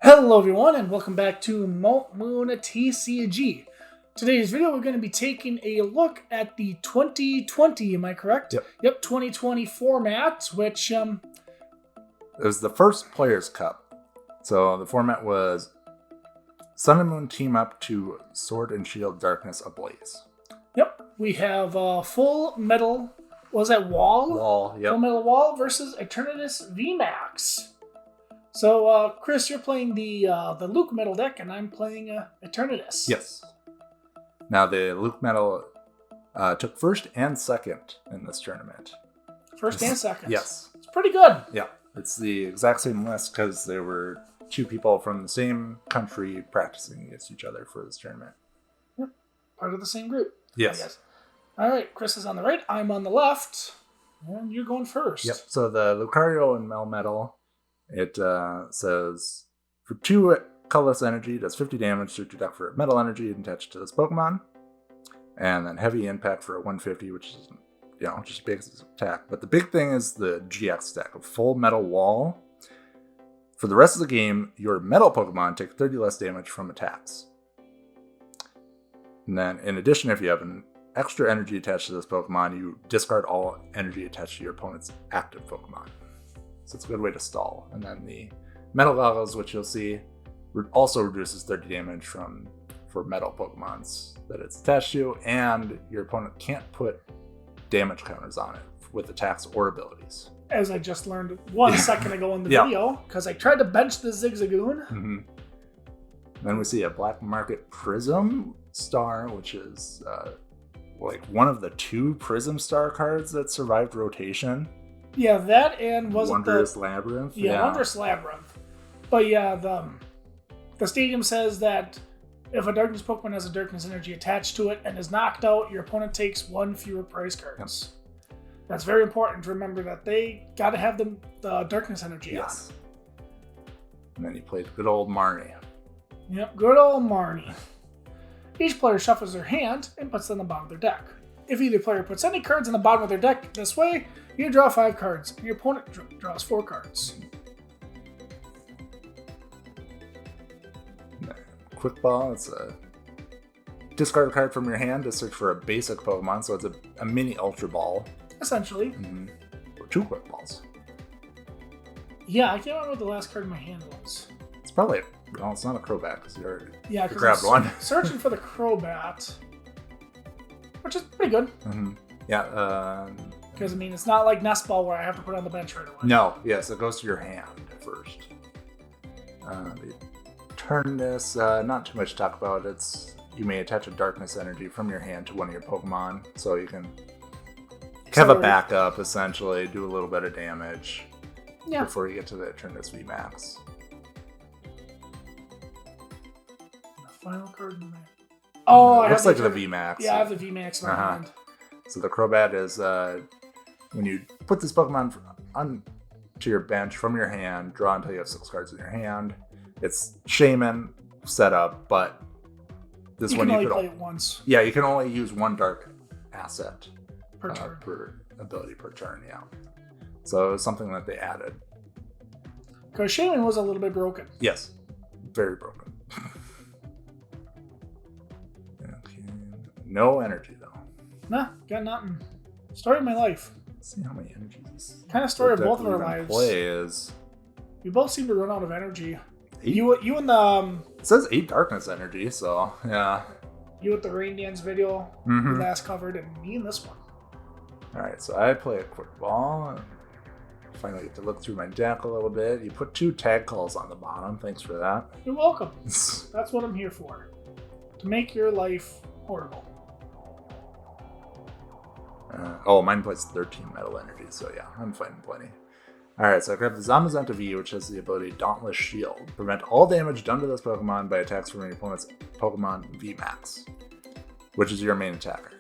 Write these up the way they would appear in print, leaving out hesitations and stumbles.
Hello everyone and welcome back to mountmoontcg TCG. Today's video we're going to be taking a look at the 2020, am I correct? Yep, 2020 format, which it was the first Players' Cup. So the format was Sun and Moon team up to Sword and Shield Darkness Ablaze. Yep, we have Full Metal, was that Wall? Yep. Full Metal Wall versus Eternatus VMAX. So, Chris, you're playing the Luke Metal deck, and I'm playing Eternatus. Yes. Now, the Luke Metal took first and second in this tournament. First and second? Yes. It's pretty good. Yeah. It's the exact same list because there were two people from the same country practicing against each other for this tournament. Yep. Part of the same group. Yes. All right. Chris is on the right. I'm on the left. And you're going first. Yep. So the Lucario Melmetal, it says, for 2 colorless energy, does 50 damage to your deck for a metal energy attached to this Pokemon. And then heavy impact for a 150, which is, just basic attack. But the big thing is the GX deck, a full metal wall. For the rest of the game, your metal Pokemon take 30 less damage from attacks. And then, in addition, if you have an extra energy attached to this Pokemon, you discard all energy attached to your opponent's active Pokemon. So it's a good way to stall. And then the Metal Goggles, which you'll see, also reduces 30 damage for metal Pokemons that it's attached to, and your opponent can't put damage counters on it with attacks or abilities. As I just learned 1 second ago in the video, because I tried to bench the Zigzagoon. Mm-hmm. Then we see a Black Market Prism Star, which is one of the 2 Prism Star cards that survived rotation. Yeah, that and Wondrous Labyrinth. Yeah, Wondrous Labyrinth. But yeah, the stadium says that if a Darkness Pokemon has a Darkness energy attached to it and is knocked out, your opponent takes 1 fewer prize cards. Yep. That's very important to remember that they got to have the Darkness energy on. And then he played good old Marnie. Yep, good old Marnie. Each player shuffles their hand and puts them on the bottom of their deck. If either player puts any cards on the bottom of their deck this way, you draw 5 cards, and your opponent draws 4 cards. Quick Ball, it's a discard a card from your hand to search for a basic Pokemon, so it's a mini Ultra Ball. Essentially. Mm-hmm. Or 2 Quick Balls. Yeah, I can't remember what the last card in my hand was. It's probably, it's not a Crobat, because you already grabbed one. Searching for the Crobat, which is pretty good. Mm-hmm. Yeah, because, it's not like Nest Ball where I have to put it on the bench right away. No, yes, it goes to your hand first. Turn this, not too much to talk about. You may attach a Darkness energy from your hand to one of your Pokemon, so you can have a backup, essentially, do a little bit of damage before you get to the Eternatus VMAX. The final card in my... Oh, it looks like the VMAX. Yeah, I have the VMAX in my hand. So the Crobat is, when you put this Pokemon onto your bench from your hand, draw until you have 6 cards in your hand. It's Shaman setup, but this one you can only play it once. Yeah, you can only use 1 dark asset per turn. Per ability per turn, yeah. So it was something that they added. Because Shaman was a little bit broken. Yes, very broken. Okay. No energy, though. Nah, got nothing. Story of my life. Let's see how many energies. Kind of story of both of our lives. Play is... We both seem to run out of energy. 8? You and the... It says 8 darkness energy, so, yeah. You with the Rain Dance video we last covered, and me in this one. Alright, so I play a Quick Ball, and finally get to look through my deck a little bit. You put 2 tag calls on the bottom, thanks for that. You're welcome. That's what I'm here for. To make your life horrible. Mine plays 13 metal energy, so yeah, I'm fighting plenty. Alright, so I grab the Zamazenta V, which has the ability Dauntless Shield. Prevent all damage done to this Pokemon by attacks from your opponent's Pokemon VMAX, which is your main attacker.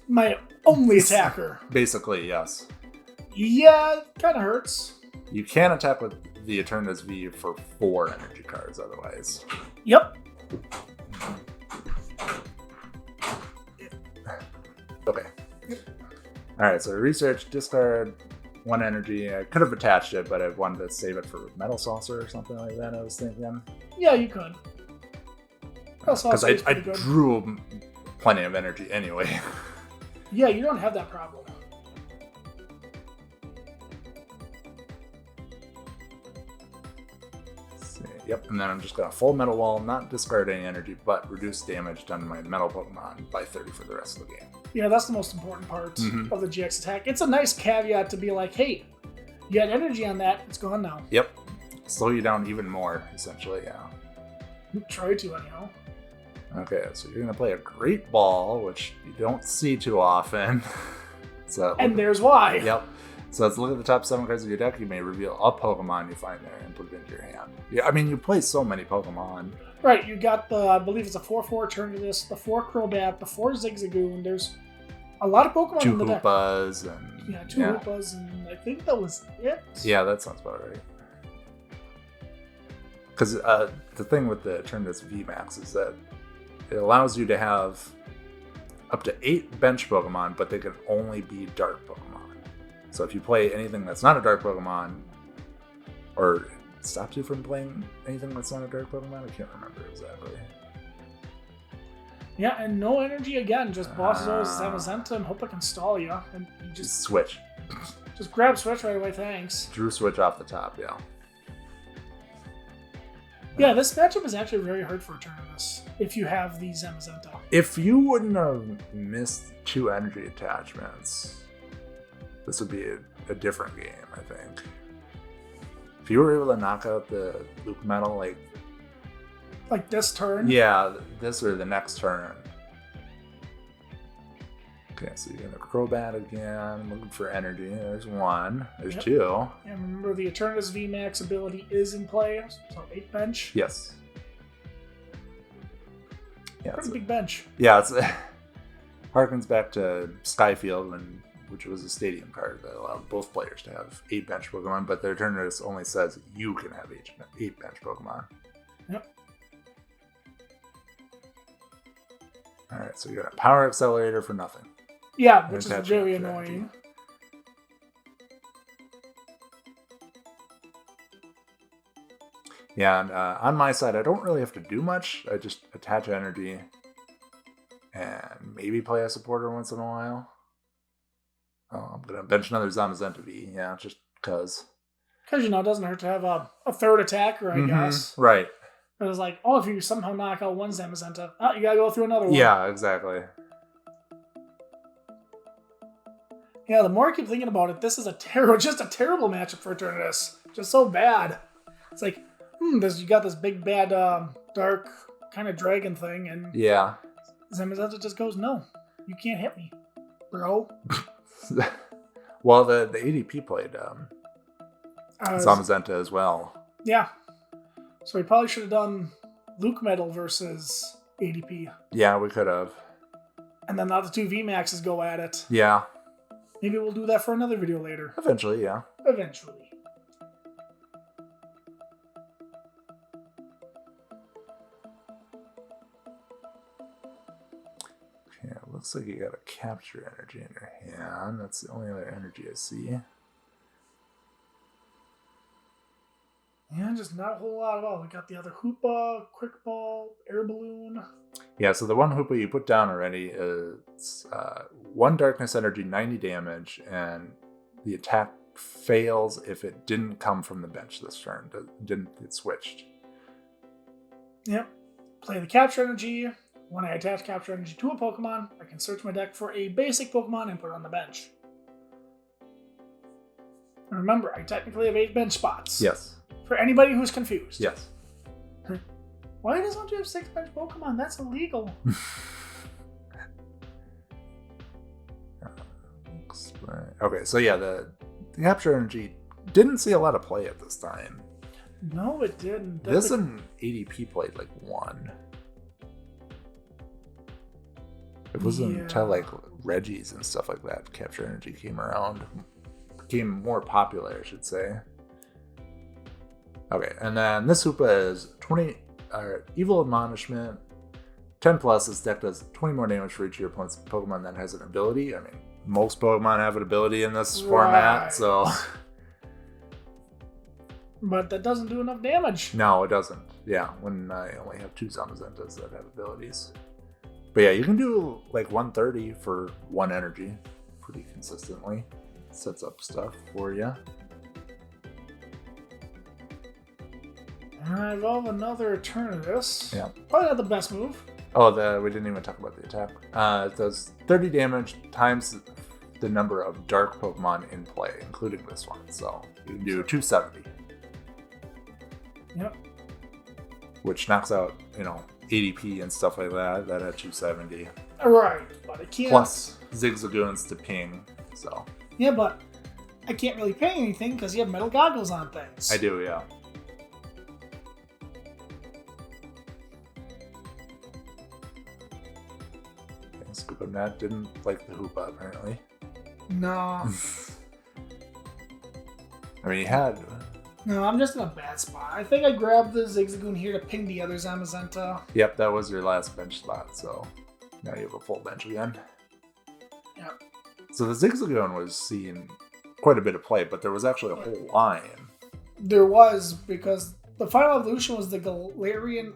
My only attacker. Basically, yes. Yeah, it kind of hurts. You can attack with the Eternatus V for 4 energy cards otherwise. Yep. Alright, so research, discard 1 energy. I could have attached it, but I wanted to save it for Metal Saucer or something like that, I was thinking. Yeah, you could. Because I drew plenty of energy anyway. Yeah, you don't have that problem. Yep, and then I'm just going to full Metal Wall, not discard any energy, but reduce damage done to my Metal Pokemon by 30 for the rest of the game. Yeah, that's the most important part of the GX attack. It's a nice caveat to be like, hey, you had energy on that, it's gone now. Yep. Slow you down even more, essentially, yeah. Try to, anyhow. Okay, so you're going to play a Great Ball, which you don't see too often. And there's why. Yep. So let's look at the top 7 cards of your deck. You may reveal a Pokemon you find there and put it into your hand. Yeah, I mean, you play so many Pokemon. Right, you got the, I believe it's a 4/4 Eternatus, the 4 Crobat, the 4 Zigzagoon. There's a lot of Pokemon in the deck. 2 Hoopas and... Yeah, 2 Hoopas, and I think that was it. Yeah, that sounds about right. Because the thing with the Eternatus VMAX is that it allows you to have up to 8 bench Pokemon, but they can only be dark Pokemon. So if you play anything that's not a dark Pokemon, or it stops you from playing anything that's not a dark Pokemon, I can't remember exactly. Yeah, and no energy again, just bosses always Zamazenta and hope I can stall you. And you just switch. Just grab Switch right away, thanks. Drew Switch off the top, yeah. Yeah, this matchup is actually very hard for Eternatus if you have the Zamazenta. If you wouldn't have missed 2 energy attachments, this would be a different game, I think. If you were able to knock out the Luke Metal, like this turn? Yeah, this or the next turn. Okay, so you're gonna Crobat again, looking for energy. There's 1. There's 2. And remember, the Eternatus VMAX ability is in play, so 8 bench. Yes. Yeah, pretty big bench. Yeah, it's harkens back to Skyfield, which was a stadium card that allowed both players to have 8 bench Pokemon, but the Eternatus only says you can have 8 bench Pokemon. Yep. Alright, so you got a Power Accelerator for nothing. Yeah, which is very annoying. Yeah, and on my side, I don't really have to do much. I just attach energy and maybe play a supporter once in a while. Oh, I'm going to bench another Zamazenta V, yeah, just because. Because, it doesn't hurt to have a third attacker, I guess. Right. It was like, if you somehow knock out one Zamazenta, you got to go through another one. Yeah, exactly. Yeah, the more I keep thinking about it, this is just a terrible matchup for Eternatus. Just so bad. It's like, you got this big bad dark kind of dragon thing, and yeah, Zamazenta just goes, no, you can't hit me, bro. Well, the ADP played Zamazenta as well. Yeah, so we probably should have done Luke Metal versus ADP. Yeah, we could have. And then now the 2 VMAXs go at it. Yeah. Maybe we'll do that for another video later. Eventually, yeah. Eventually. Okay, it looks like you got a capture energy in your hand. That's the only other energy I see. Yeah, just not a whole lot at all. We got the other Hoopa, Quick Ball, Air Balloon. Yeah, so the one Hoopa you put down already is 1 Darkness Energy, 90 damage, and the attack fails if it didn't come from the bench this turn. It didn't get switched. Yep. Play the Capture Energy. When I attach Capture Energy to a Pokemon, I can search my deck for a basic Pokemon and put it on the bench. And remember, I technically have 8 bench spots. Yes. For anybody who's confused. Yes. Why doesn't you have 6 bench Pokemon? That's illegal. Okay, so yeah, the Capture Energy didn't see a lot of play at this time. No, it didn't. This and ADP played 1. It wasn't until Reggie's and stuff like that Capture Energy came around. Became more popular, I should say. Okay, and then this Hoopa is 20 Evil Admonishment. 10 plus, this deck does 20 more damage for each of your opponent's Pokemon that has an ability. I mean, most Pokemon have an ability in this format, so... But that doesn't do enough damage. No, it doesn't. Yeah, when I only have 2 Zamazentas that have abilities. But yeah, you can do like 130 for 1 energy pretty consistently. Sets up stuff for you. Alright, evolve another Eternatus. Yeah. Probably not the best move. Oh, we didn't even talk about the attack. It does 30 damage times the number of dark Pokemon in play, including this one. So you can do 270. Yep. Which knocks out, ADP and stuff like that at 270. Right, but I can't... Plus Zigzagoons to ping, so... Yeah, but I can't really pay anything because you have metal goggles on things. I do, yeah. Scuba Nat didn't like the Hoopa, apparently. No. I mean, he had... No, I'm just in a bad spot. I think I grabbed the Zigzagoon here to ping the other Zamazenta. Yep, that was your last bench spot, so now you have a full bench again. Yep. So the Zigzagoon was seeing quite a bit of play, but there was actually a whole line. There was, because the final evolution was the Galarian...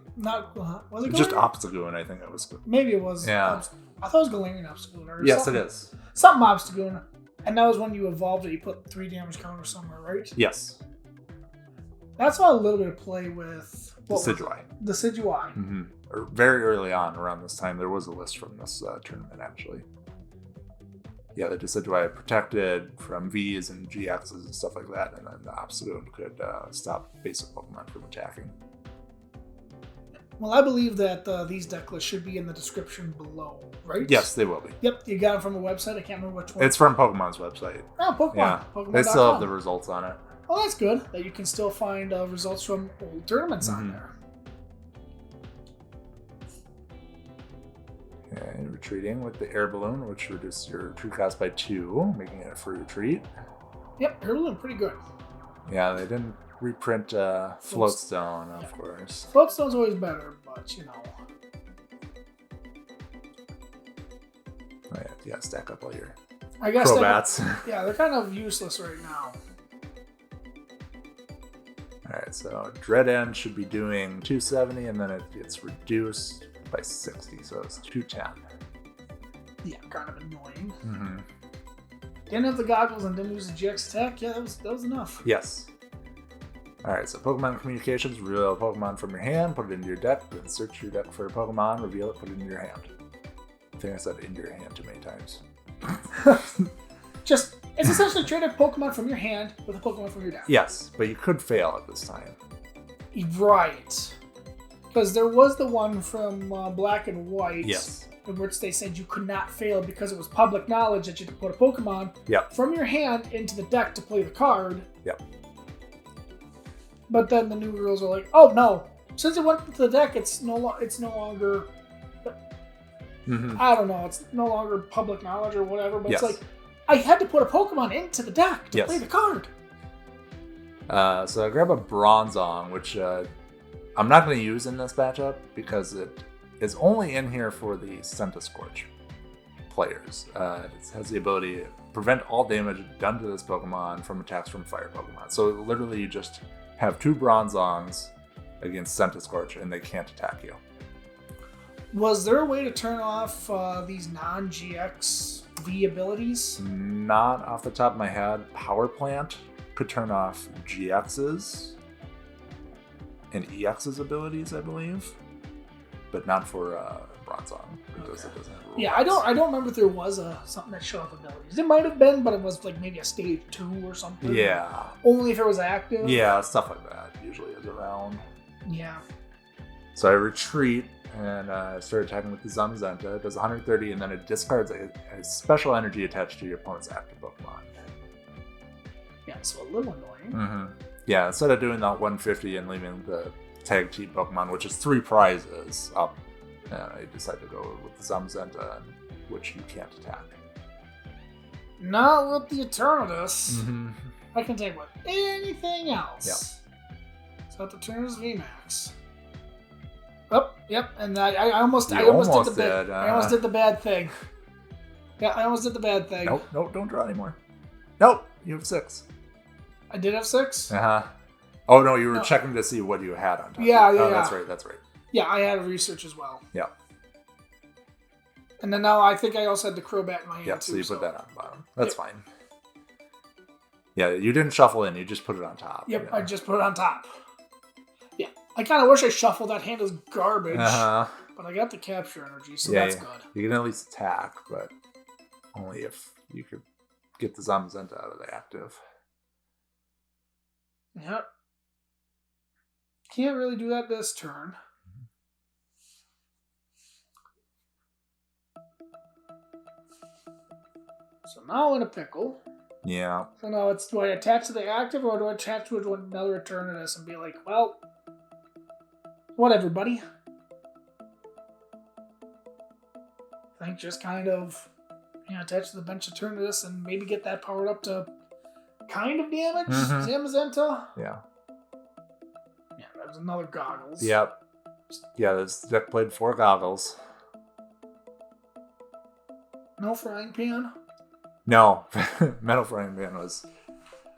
Was it Galarian? Just Obstagoon, I think it was. Maybe it was. Yeah. I thought it was Galarian Obstagoon. Or yes, something. it is. Something Obstagoon. And that was when you evolved it, you put 3 damage counter somewhere, right? Yes. That's why a little bit of play with... Decidueye. Decidueye. Mm-hmm. Very early on, around this time, there was a list from this tournament, actually. Yeah, the Decidueye protected from Vs and GXs and stuff like that, and then the Obstagoon could stop basic Pokemon from attacking. Well, I believe that these deck lists should be in the description below, right? Yes, they will be. Yep, you got them from a website. I can't remember which one. It's from Pokemon's website. Oh, Pokemon. Yeah, Pokemon. they still have the results on it. Well, that's good that you can still find results from old tournaments on there. Okay, retreating with the air balloon, which reduces your retreat cost by 2, making it a free retreat. Yep, air balloon, pretty good. Yeah, they didn't reprint Floatstone, of course. Floatstone's always better, but Oh, yeah, stack up all your I guess Crobats. Yeah, they're kind of useless right now. Alright, so Dread End should be doing 270, and then it gets reduced by 60, so it's 210. Yeah, kind of annoying. Mm-hmm. Didn't have the goggles and didn't use the GX attack. Yeah, that was enough. Yes. Alright, so Pokemon Communications, reveal a Pokemon from your hand, put it into your deck, then search your deck for a Pokemon, reveal it, put it into your hand. I think I said into your hand too many times. It's essentially trade a Pokemon from your hand with a Pokemon from your deck. Yes, but you could fail at this time. Right. Because there was the one from Black and White. Yes. In which they said you could not fail because it was public knowledge that you could put a Pokemon from your hand into the deck to play the card. Yep. But then the new rules are like, oh no, since it went into the deck, it's no longer. Mm-hmm. I don't know. It's no longer public knowledge or whatever. But it's like I had to put a Pokemon into the deck to play the card. So I grab a Bronzong, which I'm not going to use in this matchup because it is only in here for the Centiskorch players. It has the ability to prevent all damage done to this Pokemon from attacks from fire Pokemon. So literally you just have 2 Bronzongs against Centiskorch and they can't attack you. Was there a way to turn off these non-GX V abilities? Not off the top of my head. Power Plant could turn off GX's and EX's abilities, I believe, but not for Bronzong. It doesn't have rules. Yeah, I don't remember if there was something that showed off abilities. It might have been, but it was like maybe a stage 2 or something. Yeah. Only if it was active. Yeah, stuff like that usually is around. Yeah. So I retreat and start attacking with the Zamazenta. It does 130, and then it discards a special energy attached to your opponent's active Pokemon. Yeah, so a little annoying. Mm-hmm. Yeah, instead of doing that 150 and leaving the tag team Pokemon, which is 3 prizes, up, I decide to go with the Zamazenta, which you can't attack. Not with the Eternatus. Mm-hmm. I can take with anything else. Yep. So at the Eternatus VMAX. Oh, yep, and I almost did the bad thing. Yeah, I almost did the bad thing. Nope, don't draw anymore. Nope, you have 6. I did have 6? Uh-huh. Oh, no, you were checking to see what you had on top. Yeah. That's right. Yeah, I had research as well. Yeah. And then now I think I also had the Crobat in my hand, Yep, too. so you put that on the bottom. That's fine. Yeah, you didn't shuffle in, you just put it on top. Yep, yeah. I just put it on top. Yeah, I kind of wish I shuffled. That hand is garbage. Uh-huh. But I got the capture energy, so that's good. You can at least attack, but only if you could get the Zamazenta out of the active. Yep. Can't really do that this turn. So now I'm in a pickle. Yeah. So now it's, do I attach to the active or do I attach to another Eternatus and be like, well, whatever, buddy. I think just kind of, attach to the bench Eternatus and maybe get that powered up to kind of damage. Zamazenta. Yeah. Yeah, there's another Goggles. Yep. Yeah, this deck played 4 Goggles. No Frying Pan. No, Metal Frying Pan was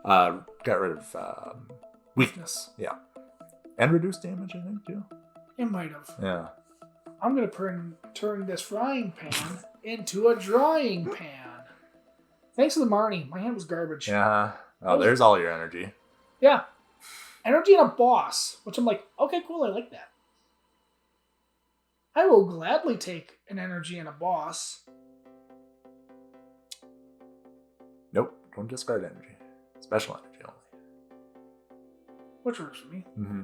got rid of weakness. Yeah, and reduced damage, I think too. It might have. Yeah. I'm gonna turn this frying pan into a drying pan. Thanks to the Marnie, my hand was garbage. Yeah. Oh, there's all your energy. Yeah, energy and a boss, which I'm like, okay, cool, I like that. I will gladly take an energy and a boss. Nope, don't discard energy. Special energy only. Which works for me. Mm-hmm.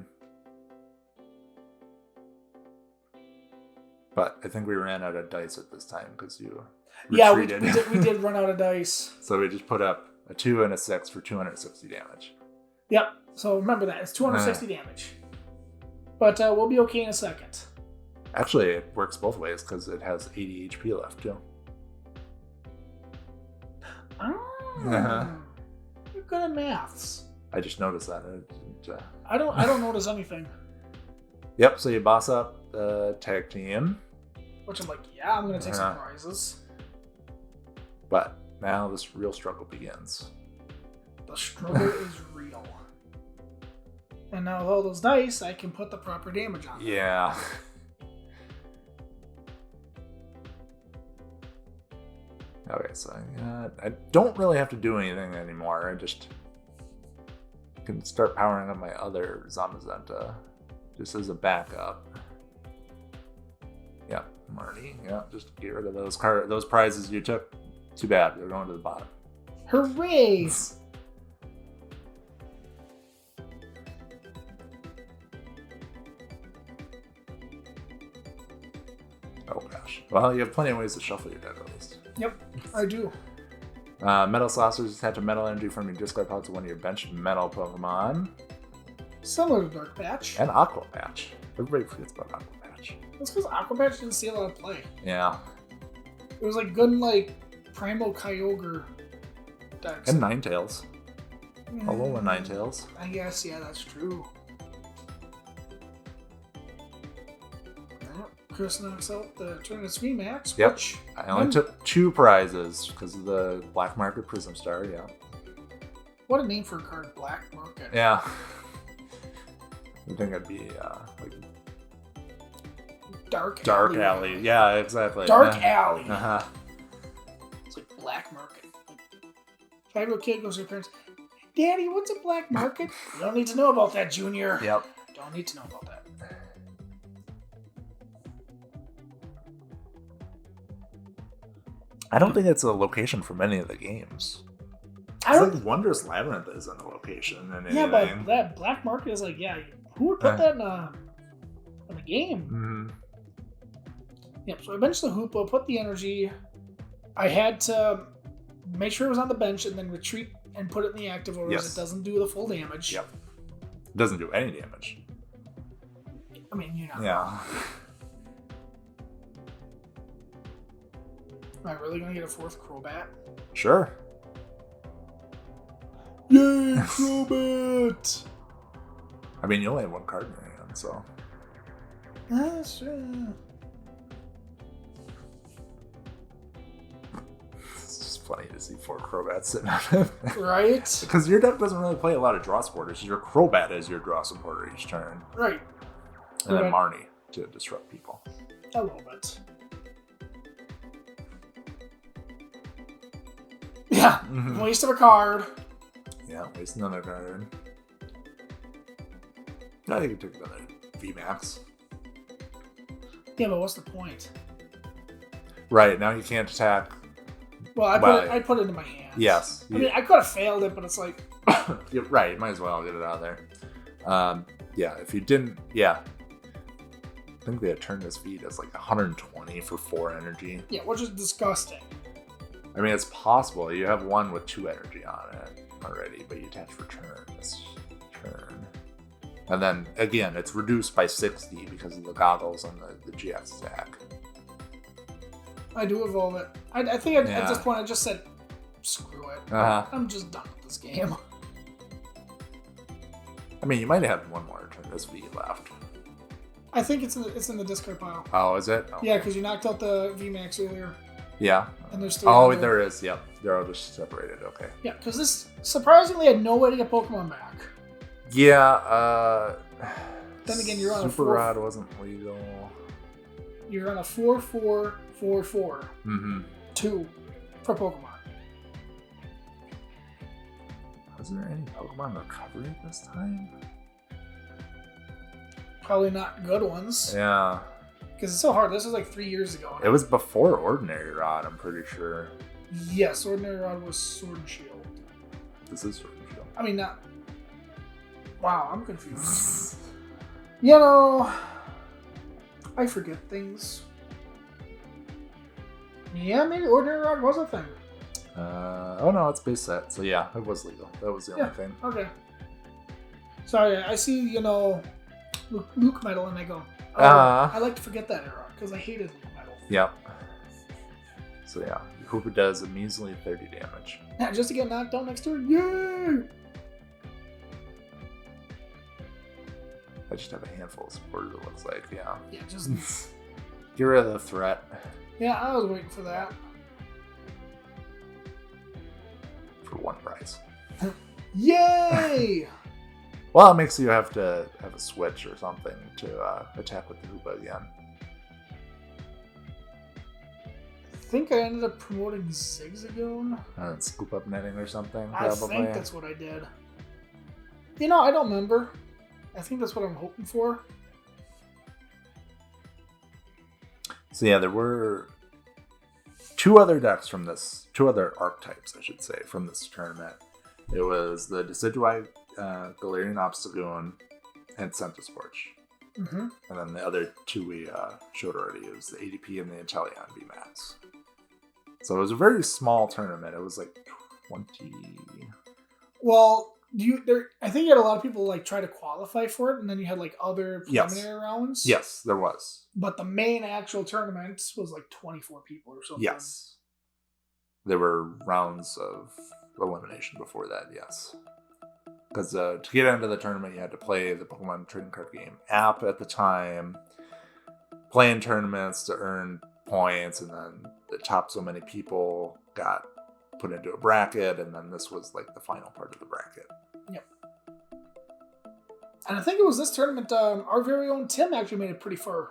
But I think we ran out of dice at this time because you retreated. Yeah, we did run out of dice. So we just put up a 2 and a 6 for 260 damage. Yep, so remember that. It's 260 damage. But we'll be okay in a second. Actually, it works both ways because it has 80 HP left too. You're good at maths. I just noticed that. I don't notice anything. Yep, so you boss up the tag team. Which I'm like, yeah, I'm gonna take some prizes. But now this real struggle begins. The struggle is real. And now with all those dice, I can put the proper damage on them. Yeah. Okay, so I don't really have to do anything anymore. I just can start powering up my other Zamazenta just as a backup. Yeah, Marnie. Yeah, just get rid of those prizes you took. Too bad, they're going to the bottom. Hooray! Oh gosh. Well, you have plenty of ways to shuffle your deck at least. Yep, I do. Metal Saucers attach a metal energy from your discard pile to one of your benched metal Pokemon. Similar to Dark Patch. And Aqua Patch. Everybody forgets about Aqua Patch. That's because Aqua Patch didn't see a lot of play. Yeah. It was like good in like Primal Kyogre decks. And Ninetales. Alola Ninetales. I guess, yeah, that's true. Chris knocks out the Eternatus VMAX, Yep. which... I only took 2 prizes because of the Black Market Prism Star, yeah. What a name for a card, Black Market. Yeah. I think it'd be like... Dark Alley. Yeah, exactly. Dark Alley. Uh-huh. It's like Black Market. Like, 5-year-old kid goes to her parents, Daddy, what's a Black Market? You don't need to know about that, Junior. Yep. Don't need to know about that. I don't think it's a location from any of the games. I don't think Wondrous Labyrinth isn't a location in anything. Yeah, but that Black Market is like, yeah, who would put that in a game? Mm-hmm. Yep, so I benched the Hoopa, put the energy. I had to make sure it was on the bench and then retreat and put it in the active, or else it doesn't do the full damage. Yep. It doesn't do any damage. I mean, you know. Yeah. Am I really going to get a 4th Crobat? Sure. Yay, Crobat! I mean, you only have 1 card in your hand, so... That's true. see 4 Crobats sitting on it. Right? Because your deck doesn't really play a lot of draw supporters. Your Crobat is your draw supporter each turn. Right. And then Marnie to disrupt people. A little bit. Yeah. Waste of a card. Yeah, waste another card. I think it took another VMAX. Yeah, but what's the point? Right, now you can't attack. Well, I put it into my hands. Yes. I mean, I could have failed it, but it's like... You're right, you might as well get it out of there. Yeah, if you didn't... Yeah. I think they had turned this feed as like 120 for 4 energy. Yeah, which is disgusting. I mean, it's possible. You have one with 2 energy on it already, but you attach return this turn. And then, again, it's reduced by 60 because of the goggles and the GX stack. I do evolve it. I think at this point I just said, screw it. I'm just done with this game. I mean, you might have one more turn this V left. I think it's in the discard pile. Oh, is it? Oh. Yeah, because you knocked out the VMAX earlier. Yeah. And there's 3 Oh, there is. Yep. They're all just separated. Okay. Yeah, because this surprisingly had no way to get Pokemon back. Yeah. Then again, you're on Super Rod wasn't legal. You're on a 4-4-4-4. 2 for Pokemon. Was there any Pokemon recovery this time? Probably not good ones. Yeah. Because it's so hard. This was like 3 years ago. It was before Ordinary Rod, I'm pretty sure. Yes, Ordinary Rod was Sword and Shield. This is Sword and Shield. I mean, not... Wow, I'm confused. You know... I forget things. Yeah, maybe Ordinary Rod was a thing. Oh no, it's base set. So yeah, it was legal. That was the only thing. Okay. Sorry, I see, Luke Metal and I go, I like to forget that era because I hated Luke Metal. Yep. So yeah, Hooper does a measly 30 damage. Yeah, just to get knocked out next turn. Yay! I just have a handful of supporters, it looks like. Yeah. Yeah, just... Get rid of the threat. Yeah, I was waiting for that. For 1 price. Yay! Well, it makes you have to have a switch or something to attack with the Hoopa again. I think I ended up promoting Zigzagoon. And scoop up netting or something, I probably. think that's what I did. I don't remember. I think that's what I'm hoping for. So yeah, there were 2 other decks from this, 2 other archetypes, I should say, from this tournament. It was the Decidueye, Galarian Obstagoon, and Centiskorch. Mm-hmm. And then the other 2 we showed already. It was the ADP and the Inteleon VMAX. So it was a very small tournament. It was like 20... Well... I think you had a lot of people try to qualify for it, and then you had other preliminary rounds. Yes, there was. But the main actual tournament was 24 people or something. Yes. There were rounds of elimination before that, yes. Because to get into the tournament, you had to play the Pokemon Trading Card Game app at the time, play in tournaments to earn points, and then the top so many people got put into a bracket, and then this was the final part of the bracket. Yep. And I think it was this tournament, our very own Tim actually made it pretty far.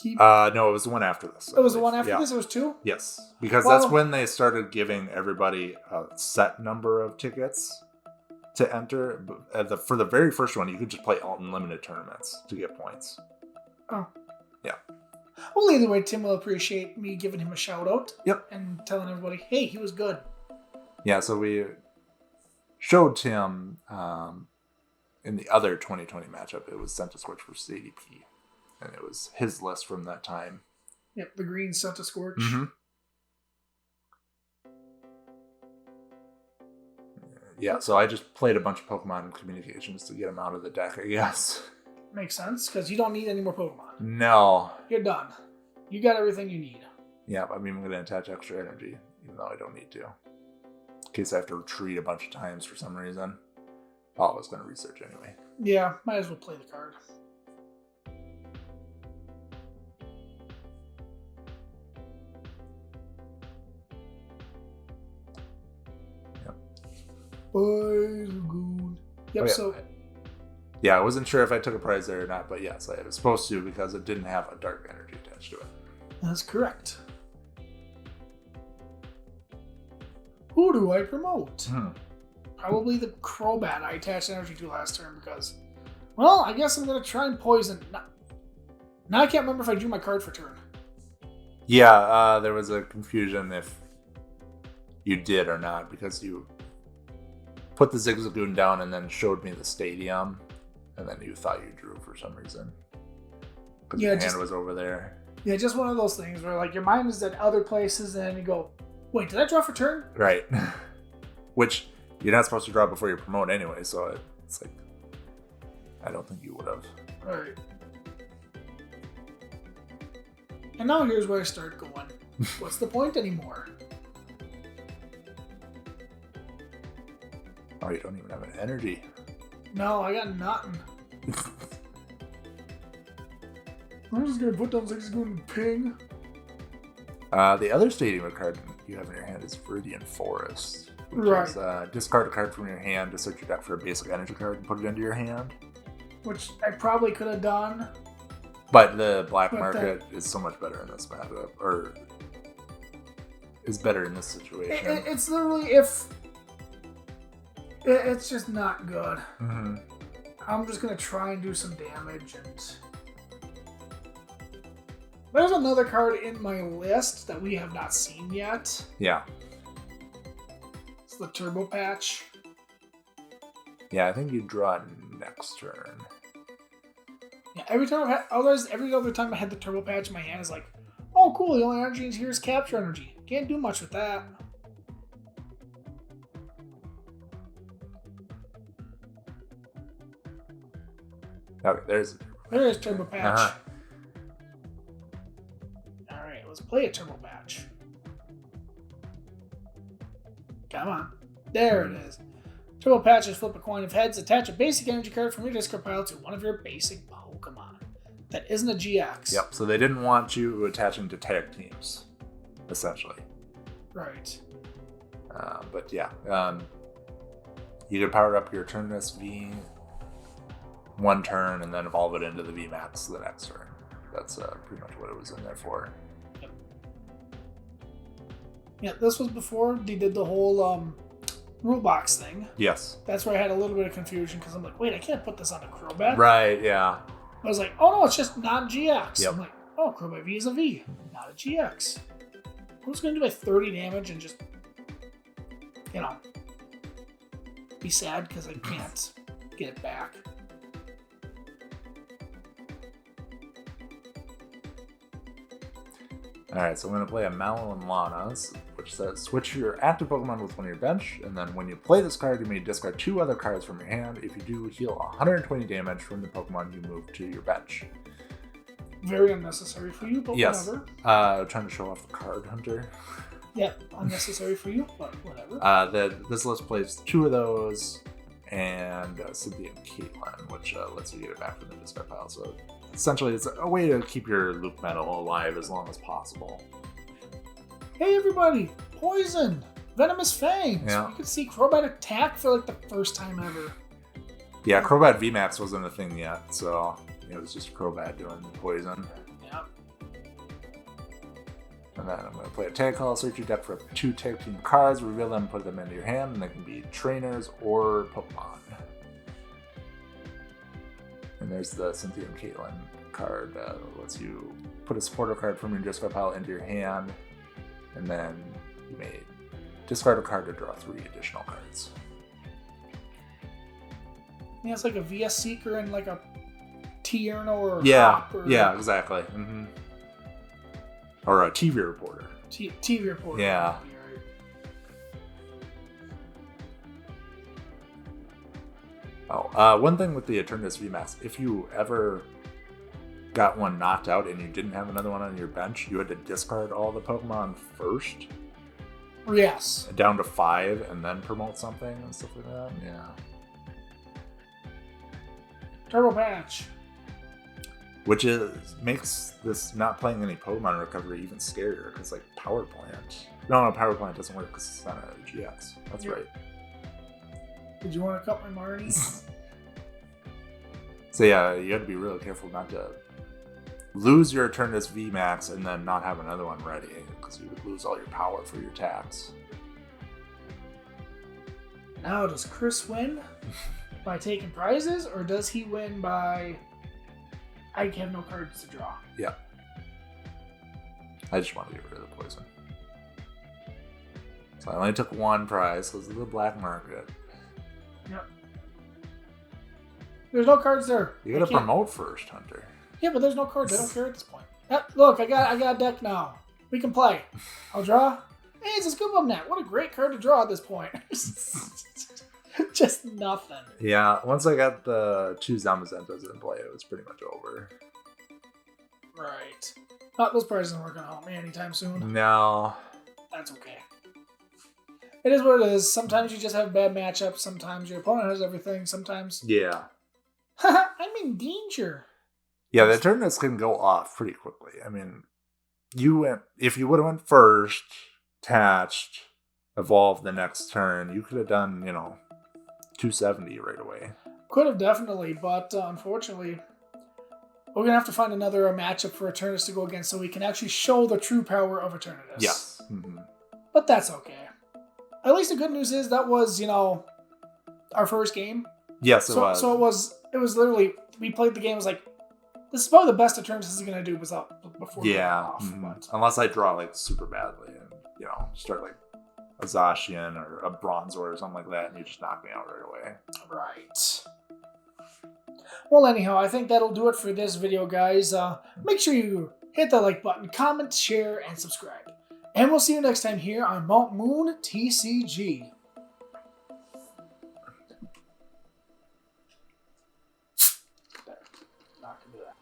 No, it was the one after this. It was the one after this? It was 2? Yes. Because that's when they started giving everybody a set number of tickets to enter. For the very first one, you could just play unlimited tournaments to get points. Oh. Yeah. Well, either way, Tim will appreciate me giving him a shout out. Yep. And telling everybody, hey, he was good. Yeah, so we showed Tim in the other 2020 matchup. It was Centiskorch versus ADP. And it was his list from that time. Yep, the green Centiskorch. Mm-hmm. Yeah, so I just played a bunch of Pokemon Communications to get him out of the deck, I guess. Makes sense, because you don't need any more Pokemon. No. You're done. You got everything you need. Yeah, I mean, I'm going to attach extra energy, even though I don't need to. In case I have to retreat a bunch of times for some reason. Oh, I was going to research anyway. Yeah, might as well play the card. Lagoon. Yep, Oh, yeah. so... Yeah, I wasn't sure if I took a prize there or not, but yes, I was supposed to because it didn't have a dark energy attached to it. That's correct. Who do I promote? Probably the Crobat I attached energy to last turn because, well, I guess I'm going to try and poison. Now I can't remember if I drew my card for turn. Yeah, there was a confusion if you did or not because you put the Zigzagoon down and then showed me the stadium, and then you thought you drew for some reason. Because your hand was over there. Yeah, just one of those things where like your mind is at other places and you go, wait, did I draw for turn? Right. Which you're not supposed to draw before you promote anyway, so it's like, I don't think you would have. Right. And now here's where I start going. What's the point anymore? Oh, you don't even have an energy. No, I got nothing. I'm just gonna put down Zigzagoon and ping. The other stadium card you have in your hand is Viridian Forest. Which is discard a card from your hand to search your deck for a basic energy card and put it into your hand. Which I probably could have done. But the black market is so much better in this matchup, or is better in this situation. It's literally if... It's just not good. Mm-hmm. I'm just gonna try and do some damage and... There's another card in my list that we have not seen yet. Yeah. It's the Turbo Patch. Yeah, I think you draw it next turn. Yeah, every other time I had the Turbo Patch in my hand is like, oh cool, the only energy in here is Capture Energy. Can't do much with that. Okay, there's Turbo Patch. Alright, let's play a Turbo Patch. Come on. There it is. Turbo Patch is flip a coin of heads, attach a basic energy card from your discard pile to one of your basic Pokemon. That isn't a GX. Yep, so they didn't want you attaching to tag teams, essentially. Right. But yeah, you could power up your Eternatus V one turn and then evolve it into the VMAX the next turn. That's pretty much what it was in there for. Yep. Yeah, this was before they did the whole rule box thing. Yes. That's where I had a little bit of confusion because I'm like, wait, I can't put this on a Crobat. Right, yeah. I was like, oh no, it's just non-GX. Yep. I'm like, oh, Crobat V is a V, not a GX. I'm just going to do my 30 damage and just, you know, be sad because I can't get it back. Alright, so I'm going to play a Mallow and Lana's, which says switch your active Pokemon with one of your bench, and then when you play this card, you may discard 2 other cards from your hand. If you do, heal 120 damage from the Pokemon you move to your bench. Very unnecessary for you, but whatever. Trying to show off the card hunter. Yeah, unnecessary for you, but whatever. This list plays 2 of those, and Cynthia and Caitlin, which lets you get it back from the discard pile. So essentially, it's a way to keep your Loop Metal alive as long as possible. Hey everybody! Poison! Venomous Fangs! Yeah. You could see Crobat attack for like the first time ever. Yeah, Crobat VMAX wasn't a thing yet, so it was just Crobat doing the poison. Yep. And then I'm going to play a tag call, search your deck for 2 tag team cards, reveal them, put them into your hand, and they can be trainers or Pokemon. And there's the Cynthia and Caitlin card that lets you put a supporter card from your discard pile into your hand, and then you may discard a card to draw 3 additional cards. Yeah, it's like a VS Seeker and like a Tierno or Hop or yeah, exactly. Mm-hmm. Or a TV reporter. TV reporter. Yeah. Oh, one thing with the Eternatus VMAX, if you ever got one knocked out and you didn't have another one on your bench, you had to discard all the Pokemon first. Yes. Down to 5 and then promote something and stuff like that. Yeah. Turbo Patch. Which makes this not playing any Pokemon Recovery even scarier, because like Power Plant. No, Power Plant doesn't work because it's not a GX. That's right. Did you want to cut my Marnie? So yeah, you have to be really careful not to lose your Eternatus VMAX and then not have another one ready, because you would lose all your power for your attacks. Now, does Chris win by taking prizes, or does he win by I have no cards to draw? Yeah. I just want to get rid of the poison. So I only took one prize because of the black market. Yep. There's no cards there. You gotta promote first, Hunter. Yeah, but there's no cards. I don't care at this point. Look, I got a deck now. We can play. I'll draw. Hey, it's a Scoop Up Net. What a great card to draw at this point. Just nothing. Yeah, once I got the 2 Zamazentas in play, it was pretty much over. Right. Those prizes aren't going to help me anytime soon. No. That's okay. It is what it is. Sometimes you just have bad matchups. Sometimes your opponent has everything. Sometimes... Yeah. I'm in danger. Yeah, the Eternatus can go off pretty quickly. I mean, if you would have went first, attached, evolved the next turn, you could have done, 270 right away. Could have definitely, but unfortunately, we're going to have to find another matchup for Eternatus to go against so we can actually show the true power of Eternatus. Yes. Mm-hmm. But that's okay. At least the good news is that was, our first game. Yes, it was. So it was literally, we played the game, it was like, this is probably the best Eternatus is going to do before off. Mm-hmm. Unless I draw, super badly and, start, a Zacian or a Bronzor or something like that, and you just knock me out right away. Right. Well, anyhow, I think that'll do it for this video, guys. Make sure you hit that like button, comment, share, and subscribe. And we'll see you next time here on Mount Moon TCG.